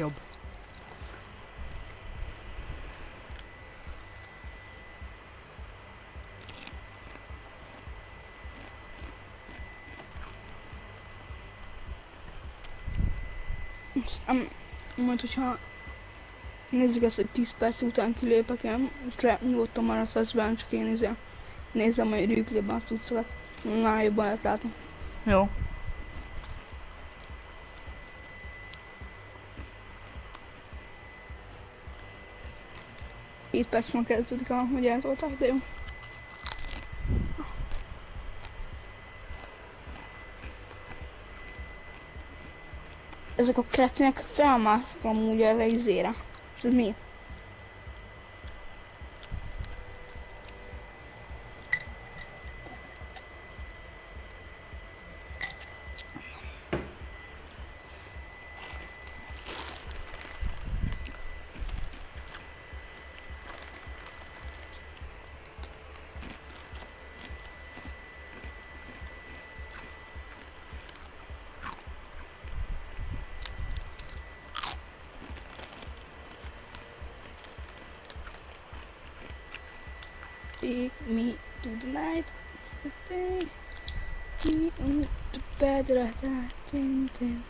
jobb. Aztán majd, hogyha nézzük ezt, hogy 10 perc után kilépek én, és nyugodtan maradsz az benne, csak én nézem, hogy replay-ben a cuccokat. Na, jobban lehet látni. Jó. Két perc már kezdődik, hogy eltolták, de jó. Ezek a kretinek felmásznak amúgy erre izére. És ez mi? Take me to the night, take me to the bed that I think in.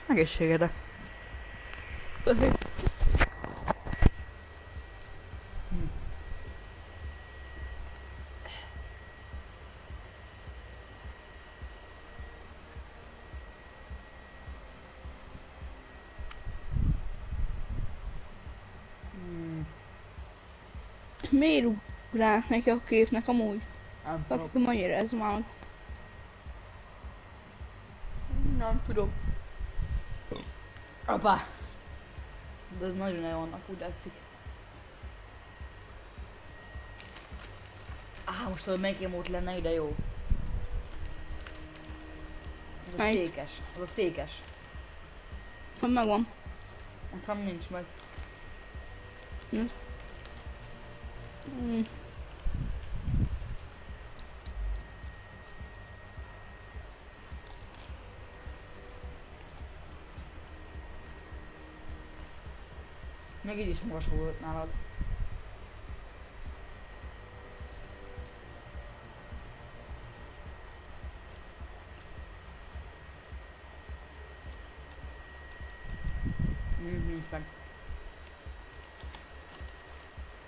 Egészségedre. Miért ugrálnak neki a képnek amúgy? Nem tudom. Akiket annyira ez már. Nem tudom. Apá. De ez nagyon el vannak, úgy látszik. Most tudod, melyik emót lenne ide jó? Az a Melyik? székes. Az a székes. Ha megvan. Nekem nincs meg. Még így is magas volt nálad. Nincs meg.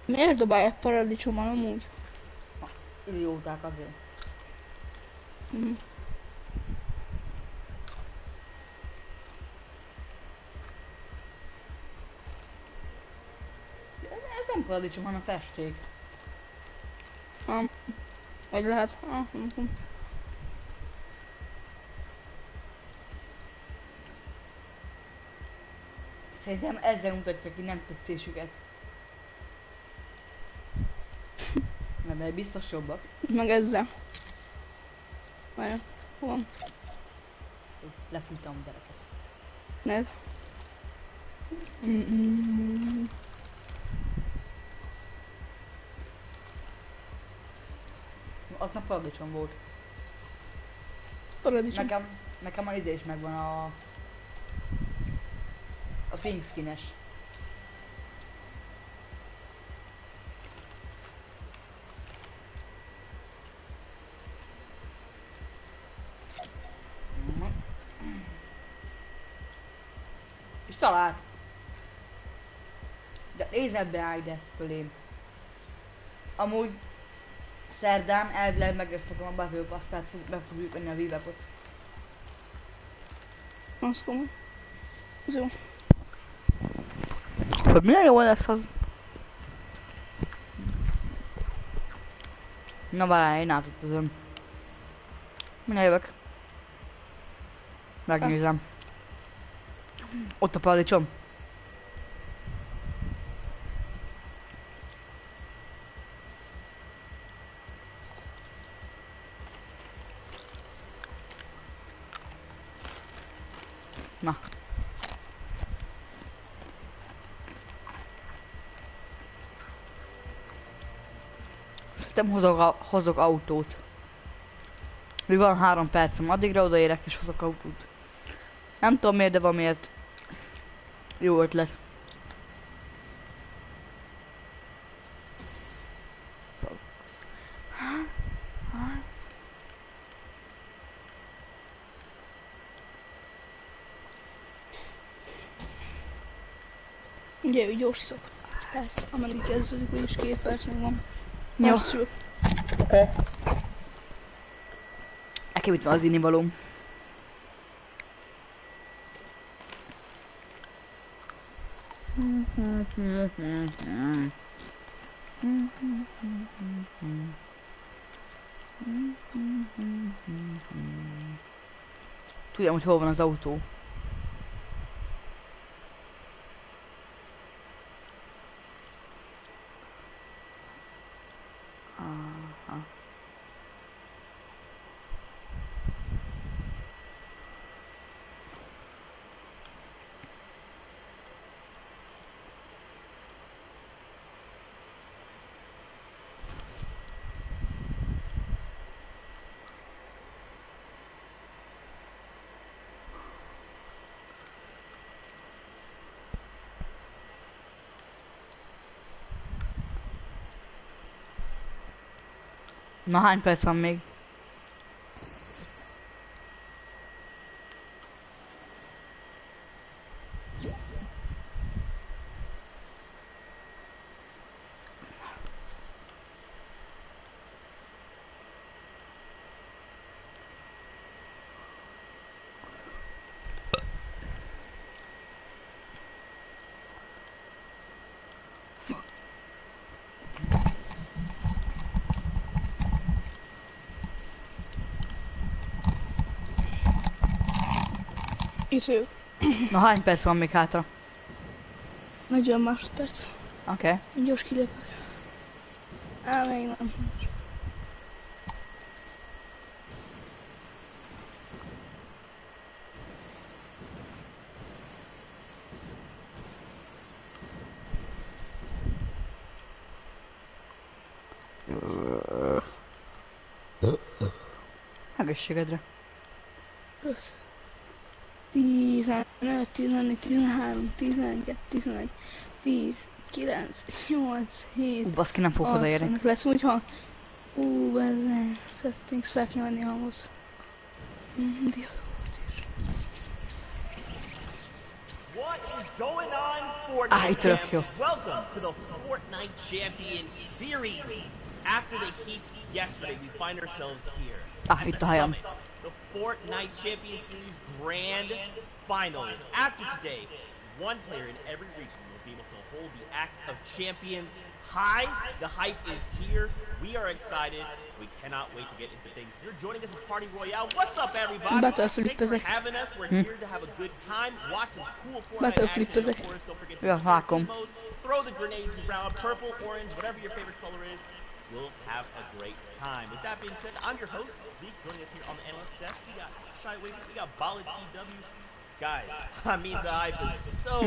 Miért dobálják paradicsommal amúgy? Idióták azért. Ez nem paradicsom, hanem festék. Vagy lehet? Nem tudom. Szerintem ezzel mutatja ki nem tetszésüket. Mert biztos jobbak. Meg ezzel. Várjál, hol van? Lefújtam a gyereket. Nézd. Az nem paradicsom volt. Paradicsom. Nekem az ide is megvan a pink skines. És talált! De nézd ebbe, állj ide fölém. Amúgy szerdán elvileg megösztököm a Battle Pass-t, meg fogjuk venni a V-Webot. Azt komoly. Ez jó. Hogy milyen jó lesz az? Na várjál, én átutazom. Mindjárt jövök. Megnézem. Ott a paradicsom. Na. Szerintem hozok autót. Mi van 3 percem, addigra odaérek és hozok autót. Nem tudom miért, de valamiért jó ötlet. Ugye, ő gyorsítok. Persze, ameddig kezdődik, úgyis 2 perc még van. Jó. Oké. Nekem itt van az innivalóm. Tudjam, hogy hol van az autó. Aha. Na, hány perc van még? Itt vagyok. Na, hány perc van még hátra? 40 másodperc. Oké. Gyors kilépek. Még nem. Egészségedre. Rossz. 15, 14, 13, 12, 11, 10, 9, 8, 7, Baszki, nem fogok odaérni. ennek lesz úgy, ha... Bezzen, settings, fel kell menni ahhoz. What is going on, Fortnite? Itt tök jó. Welcome to the Fortnite Champions Series. After the heats yesterday, we find ourselves here at Itt the a helyem. summit, the Fortnite Champions Series Grand Finals. After today, one player in every region will be able to hold the axe of champions high. The hype is here. We are excited. We cannot wait to get into things. If you're joining us at Party Royale, what's up, everybody? Battlefield Thanks for ezek. having us. We're here to have a good time, watch some cool Fortnite Battlefield action. ezek. Of course, don't forget to Ja, use your vágom. emotes. Throw the grenades around, purple, orange, whatever your favorite color is. We'll have a great time. With that being said, I'm your host, Zeke, joining us here on the analyst desk. We got Shy Wavy, we got Bala TW. Guys, I mean, the hype is so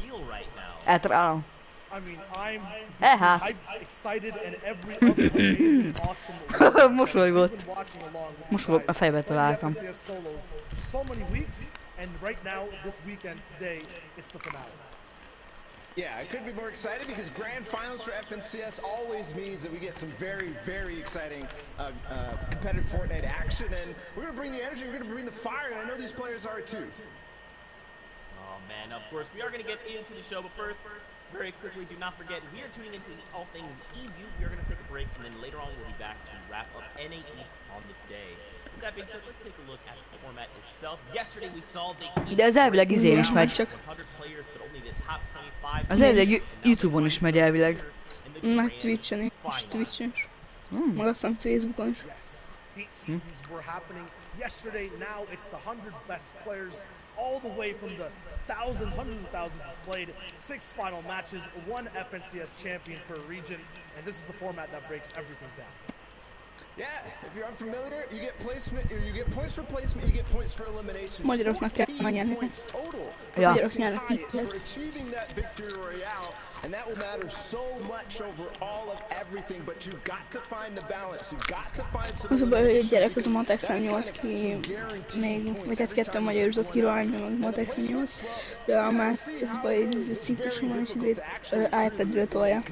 real right now. Eltalálom. I mean, I'm Aha. hyped, excited, and every other amazing, awesome. Mosolygott. We've been watching along with you Mosolygott, a guys fejbe play the találtam. FNCS solos for so many weeks, and right now, this weekend, today, it's the finale. Yeah, I couldn't be more excited because grand finals for FNCS always means that we get some very, very exciting competitive Fortnite action, and we're going to bring the energy, we're going to bring the fire, and I know these players are too. Oh man, of course, we are going to get into the show, but first, very quickly, do not forget, we are tuning into all things EU. We are going to take a break, and then later on, we'll be back to wrap up NA East on the day. With that being said, let's take a look at the format itself. Yesterday, we saw the De az elvileg izén is megy. 100 players, but only the top 25. Az elvileg YouTube-on is megy elvileg. Meg Twitch-en is. Twitch-en is. Meg aztán Facebookon is. Yes, heats were happening yesterday. Now it's the 100 best players, all the way from the thousands, hundreds of thousands displayed. 6 final matches, 1 FNCS champion per region, and this is the format that breaks everything down. Yeah, if you're unfamiliar, you get placement, or you get points for placement, you get points for elimination. Magyaroknak kell 14 nyerni. points total for Ja. placing Magyarok nyernek highest, mindent. for achieving that victory royale, and that will matter so much over all of everything, but you've got to find the balance, you've got to find some Az a baj, hogy egy gyerek az a elimination, Matexen because nyolc that is ki gonna some guaranteed még, points vagy hát every kettő time you magyarozott pick ki one up. Rajna, meg Matexen nyolc. De a más, ez a baj, hogy ez egy cikkesen van, és ezért iPad-ről tolja.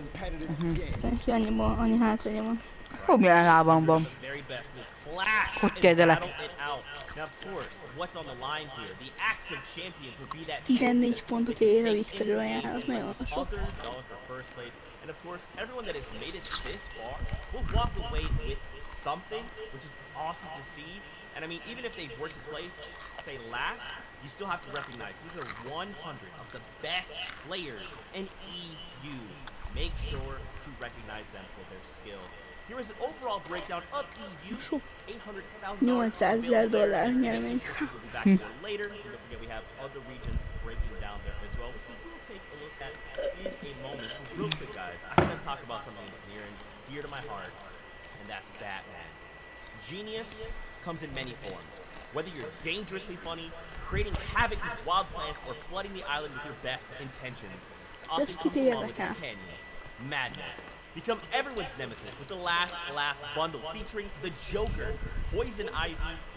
Szerintem annyi hátránya van. Hú, milyen lábam van. Very best will clash Hogy and kérdelek? battle it out. Now, of course, what's on the line here? The Axe of Champions will be that 14 pontot ér a take Victory into Royale, game az nagyon sok. others dollars for first place. And of course, everyone that has made it this far will walk away with something, which is awesome to see. And I mean, even if they were to place, say, last, you still have to recognize these are 100 of the best players in EU. Make sure to recognize them for their skill. Here is an overall breakdown of EU. $800,000. $800,000 nyermény. We'll be back to that later. And don't forget we have other regions breaking down there as well, which we will take a look at in a moment. But real quick, guys, I gotta talk about something that's near and dear to my heart, and that's Batman. Genius comes in many forms. Whether you're dangerously funny, creating havoc with wild plants, or flooding the island with your best intentions, often comes along with a companion, madness. Become everyone's nemesis with the Last Laugh bundle featuring the Joker, Poison Ivy,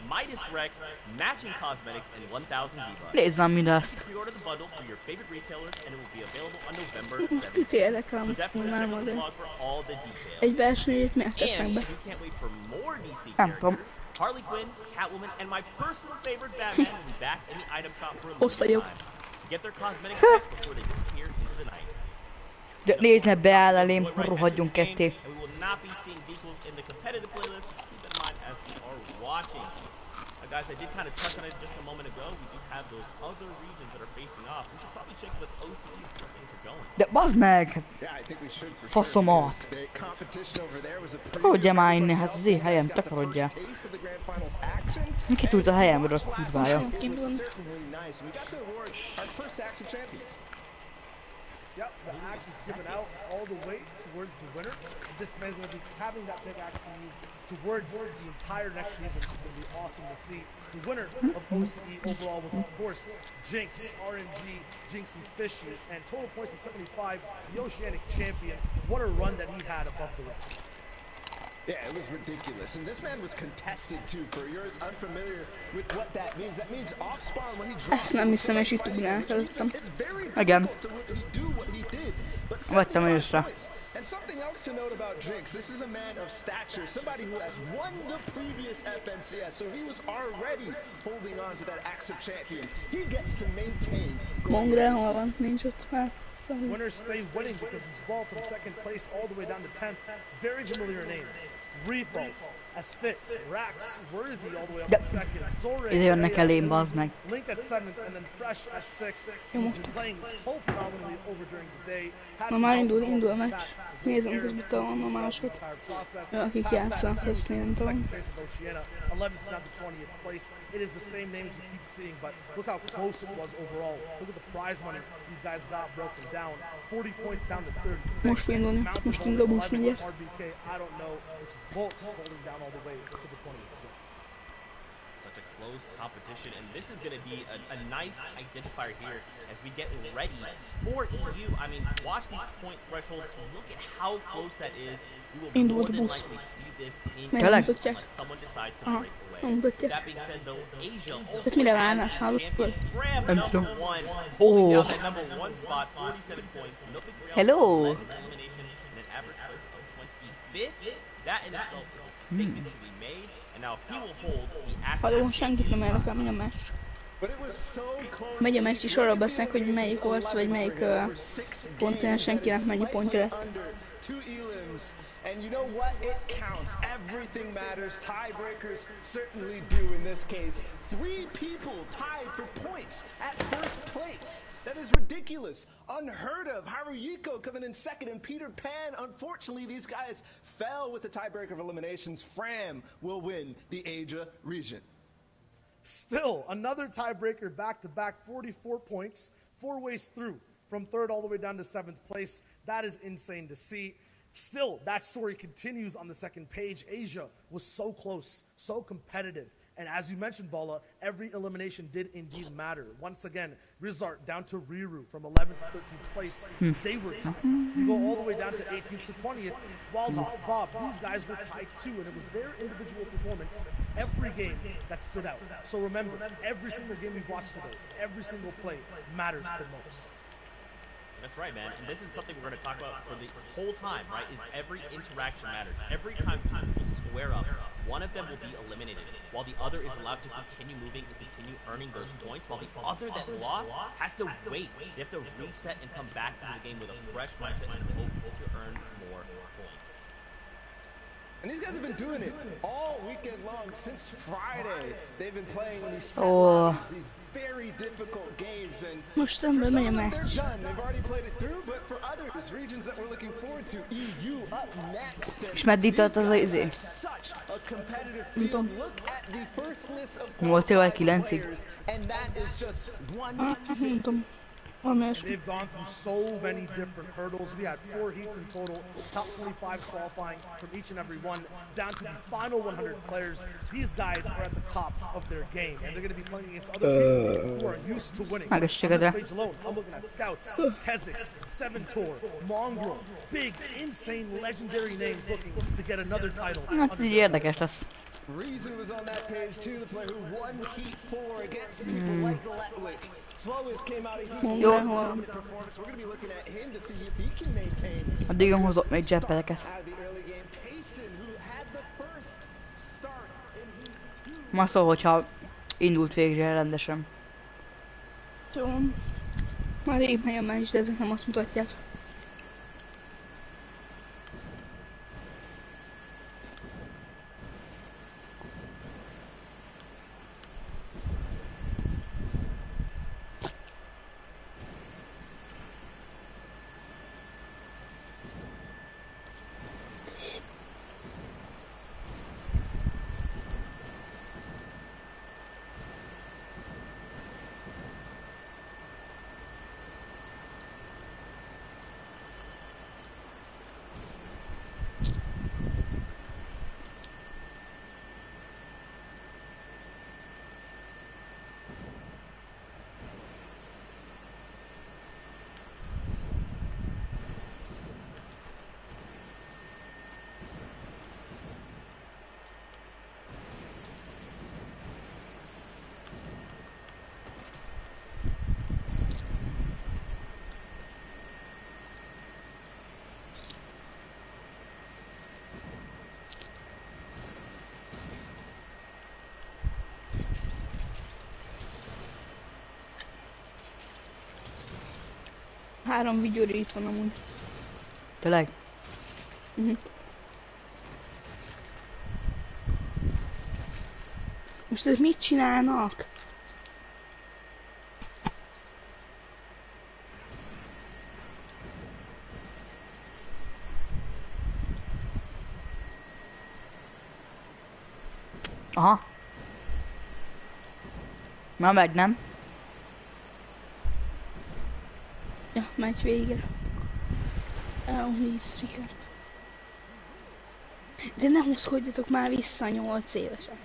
Midas Rex, matching cosmetics, and 1,000 V-Bucks. Nézzem mindezt. Pre-order the bundle for your favorite retailers, and it will be available on November 7th. Kit érdekel, So definitely már check out the mondom. blog for all the details. Egy versenyét miért tesznek And be? if you can't wait for more DC Nem tudom. characters, Harley Quinn, Catwoman, and my personal favorite Batman will be back in the item shop for a Ott limited vagyok. time. Get their cosmetics set before they disappear into the night. De nézd beáll elém, rohadjunk ketté. And we will not be seeing vehicles in the competitive playlist. Keep in mind as we are watching. Guys, I did kind of touch on it just a moment ago. We do have those other regions that are facing off. We should probably check with OCE and see how things are going. De bazd meg! Yeah, I think we should for sure. Faszomat! because the competition over there was a pretty Takarodjál már good innen, one. hát az én helyem, Got the takarodjál. first taste of the grand finals action, Ki túlt a and helyemről, watch last kurvája. night, it was certainly nice. We got to award our first Axe of Champions. Yep, the axe is given out all the way towards the winner. This man's going to be having that big axe to use towards the entire next season, which is going to be awesome to see. The winner of OCE overall was, of course, Jinx, RNG, Jinxie Fishy, and total points of 75, the Oceanic champion. What a run that he had above the rest. Yeah, it was ridiculous. And this man was contested too. For yours unfamiliar with what that means off spawn when he drops. Ezt nem hiszem, és itt ugrál előttem. It's very Again. difficult to do what he did. But Vettem 75 észre. points. And something else to note about Jinx, this is a man of stature, somebody who has won the previous FNCS, so he was already holding on to that Axe of Champion. He gets to maintain. Mongrel hol van? Nincs ott. Hát, szóval. Winners stay winning because as well from second place all the way down to 10th. Very familiar names. Reefballs, Asfit, Rax, Worthy all the way up to second. Zore, Ide jönnek Leia, elém, bazd meg. Link at 7th and then Fresh at 6th. He's been playing so phenomenally over during the day. Had Na some már help indul, as well indul a from meccs. chat as well Nézem here. közben talán a másod. Entire process. Akik Past that, játszanak, Zeus azt nem in tudom. second place of Oceania, 11th down to 20th place. It is the same names you keep seeing, but look how close it was overall. Look at the prize money these guys got broken down. 40 points down to 36. Most indulni, Mountain most Ball indul a with busz 11, mindjárt. RBK, I don't know, which is Volks holding down all the way to the 20th slot. Such a close competition, and this is going to be a nice identifier here as we get ready for EU. I mean, watch these point thresholds. Look at how close that is. We will Indult more a than busz. likely see this in Tényleg? Mutatják. unless someone decides to Aha, break away. nem mutatják. That being said, though, Asia also Tehát mire has várnak? a Hallottul? champion. Graham, Nem number tudom. one, holding down Ó. that number one spot, 47 points. No big deal. Hello. Led in elimination and an average place of 25th. That in itself is a statement to be made, and now he will hold the Halló, active senkit nem érdekel, mi a meccs. But it was so close. Megy a meccs, és arról beszélnek, hogy melyik orc, vagy melyik kontinensen kinek mennyi pontja lett. Under 2 elims, and you know what? It counts. Everything matters. Tiebreakers certainly do in this case. 3 people tied for points at first place. That is ridiculous. Unheard of. Haruhiko coming in second, and Peter Pan. Unfortunately, these guys fell with the tiebreaker of eliminations. Fram will win the Asia region. Still, another tiebreaker back-to-back, 44 points, 4 ways through, from third all the way down to 7th place. That is insane to see. Still, that story continues on the second page. Asia was so close, so competitive. And as you mentioned, Bala, every elimination did indeed matter. Once again, Rizart down to Riru from 11th to 13th place. They were tied. You go all the way down to 18th to 20th. Wildhawk, Bob, these guys were tied too, and it was their individual performance every game that stood out. So remember, every single game we watched today, every single play matters the most. That's right, man. And this is something we're going to talk about for the whole time, right? Is every interaction matters. Every time two people square up, one of them will be eliminated, while the other is allowed to continue moving and continue earning those points, while the other that lost has to wait. They have to reset and come back into the game with a fresh mindset and hope to earn more points. And these guys have been doing it all weekend long since Friday. They've been playing these these very difficult games, and Most for ember some of megy them, they're meccs. done. They've already played it through, but for others, regions that we're looking forward to, EU up next. And És meddig tart az these izé? guys have such a competitive field. Look at the first list of 8-9-ig. qualified players, and that is just one. Nem tudom. Valami And ilyesmi. they've gone through so many different hurdles. We had 4 heats in total, top 25s qualifying from each and every one, down to the final 100 players. These guys are at the top of their game, and they're going to be playing against other people who are used to winning. On this page alone, I'm looking at Scouts, Keziks, Seven Tour, Mongrel, big, insane, legendary names looking to get another title. Hát így érdekes lesz. Reason was on that page too, the player who won Heat 4 against people like Letwick. Flowis came out of Heat 4 Jó. dominant performance. We're going to be looking at him to see if he can maintain Addig én hozok még jetpacket. out of the early game. Tayson, who had the first start in Heat 2. Ma szó, hogyha indult végre rendesen. Tudom. Már rég helyen már is, de ezek nem azt mutatják. Három videóra itt van amúgy. Tényleg? Most ők mit csinálnak? Aha. Na megy, nem? Ja, megy végre. Elhíz Richard. De ne húzkodjatok már vissza 8 évesen.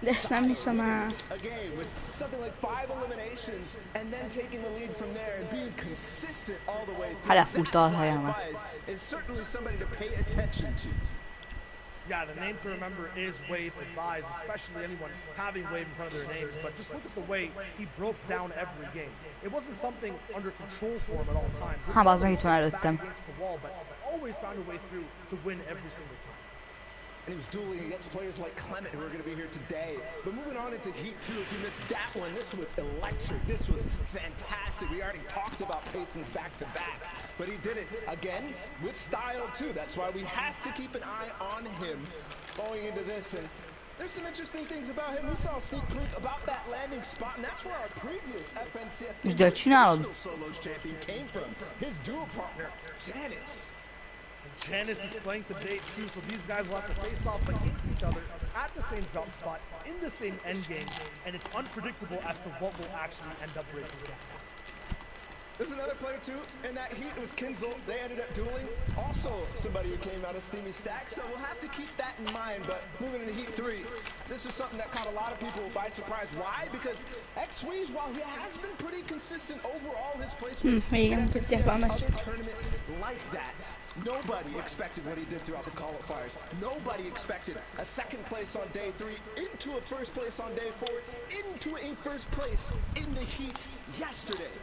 De ezt nem hiszem el. Again, with something like 5 eliminations and then taking the lead from there and being consistent all the way through. Elefújta a helyemet. Is certainly somebody to pay attention to. Yeah, the name to remember is Wave Advise, especially anyone having Wave in front of their names. But just look at the way he broke down every game. It wasn't something under control for him at all times. It was Hát az meg itt van back előttem. against the wall, but always found a way through to win every single time. And he was dueling against players like Clement, who are going to be here today. But moving on into Heat 2, if you missed that one, this was electric. This was fantastic. We already talked about Payson's back-to-back. But he did it, again, with style, too. That's why we have to keep an eye on him going into this. And there's some interesting things about him. We saw a sneak peek about that landing spot, and that's where our previous FNCS De csinálod? Solos champion came from. His dual partner, Janice. Janice is playing today too, so these guys will have to face off against each other at the same drop spot, in the same end game, and it's unpredictable as to what will actually end up breaking down. There's another player too in that heat. It was Kinzel. They ended up dueling. Also somebody who came out of Steamy Stack. So we'll have to keep that in mind. But moving into Heat 3, this is something that caught a lot of people by surprise. Why? Because X-Weez, while he has been pretty consistent overall, his placements in other tournaments like that. Nobody expected what he did throughout the qualifiers. Nobody expected a second place on day 3, into a first place on day 4, into a first place in the Heat yesterday.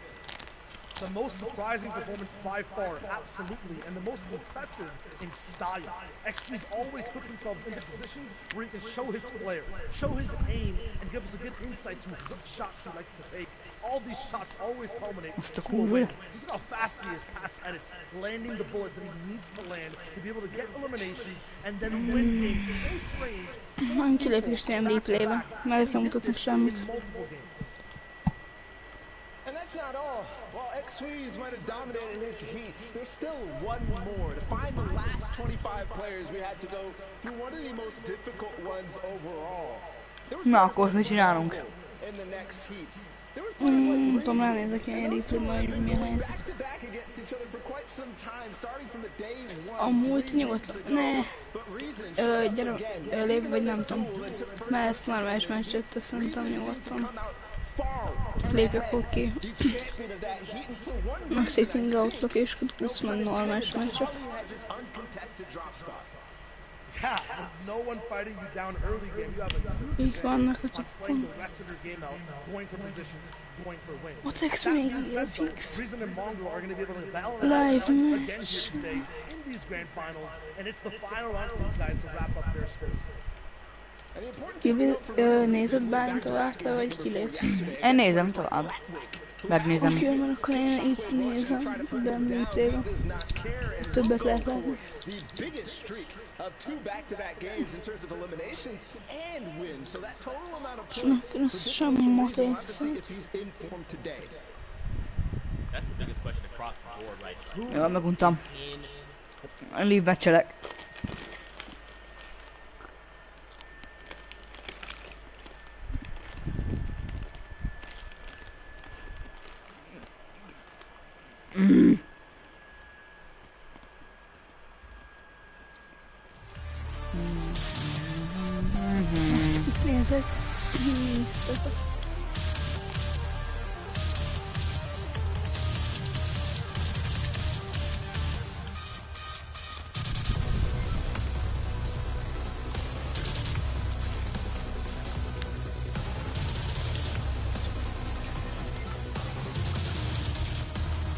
The most surprising performance by far, absolutely, and the most impressive in style. X-Weez always puts himself into positions where he can show his flair, show his aim, and give us a good insight to what shots he likes to take. All these shots always culminate to a win. Just look how fast he is past edits, landing the bullets that he needs to land to be able to get eliminations and then win games close range. Van kilépéstem replaybe, mert nem mutatnak semmit. And that's not all. While X-Weez might have dominated his heats, there's still one more. To find the last 25 players, we had to go through one of the most difficult ones overall. Na, akkor mit csinálunk? In the next heat. Tudom, ránézek ilyen replaybe, hogy mi a helyzet. Amúgy nyugodtan, ne. Gyere, lépj, vagy nem tudom. Mert ezt már más meccset, szerintem nyugodtan. Lépjek ki. Meg sitting out-ok, és tudsz menni normális meccset. Yeah, with no one fighting you down early game, you have a Így vannak a on playing the rest of your game out, going for positions, going for wins. What's még ilyen fix? Reason and Mongo are going to be able to battle it out again here today in these grand finals, and it's the final round for these guys to wrap up their story. Nézed bármi tovább, te vagy kilépsz? Én nézem tovább. Megnézem. Oké, mert akkor én itt nézem, benne replaybe. Többet lehet látni. Na, sem maté. That's the biggest question across the board, right? Jól meguntam. Leave meccselek. Nézek.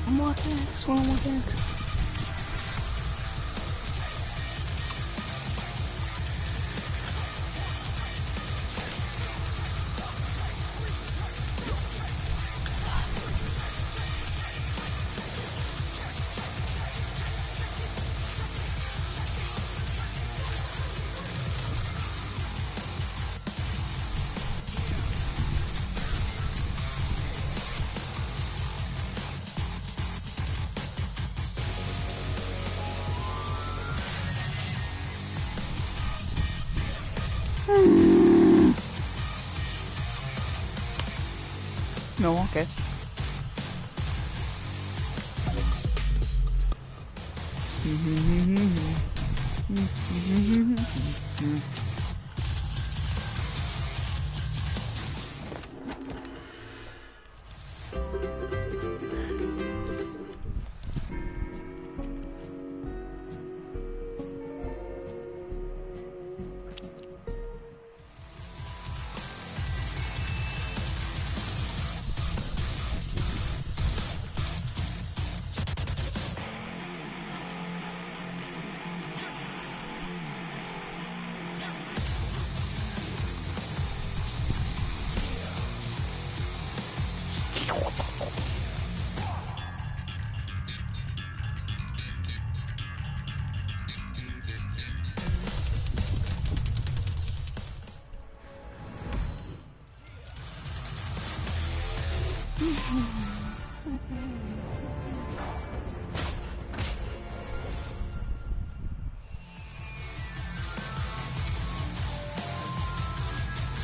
Matex, one Matex. No, okay.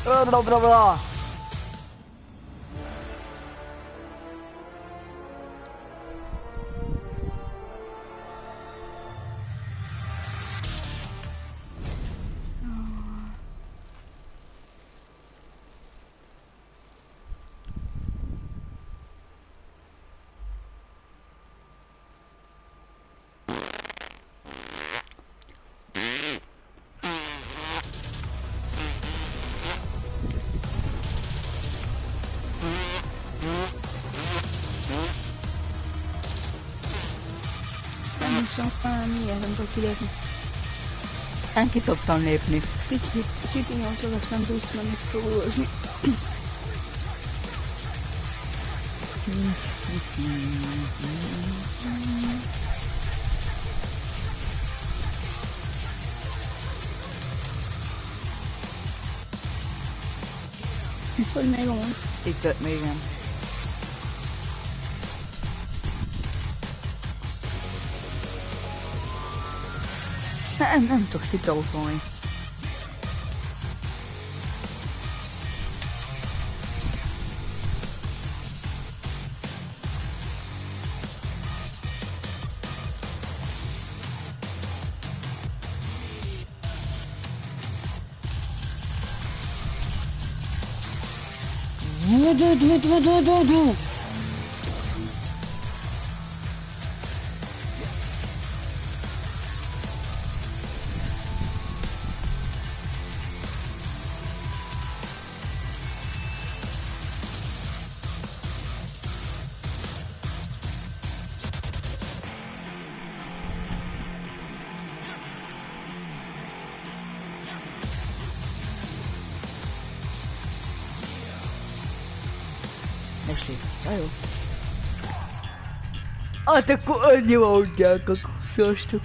Blablabla. Nem tudom, miért nem tudok kilépni. Én ki szoktam lépni. City 8-at nem tudsz menni szólózni. Itt vagy még amúgy? Itt még nem. Nem tudok szitaukolni. Leslie, jó. Hát akkor annyi mondják, akkor sziasztok.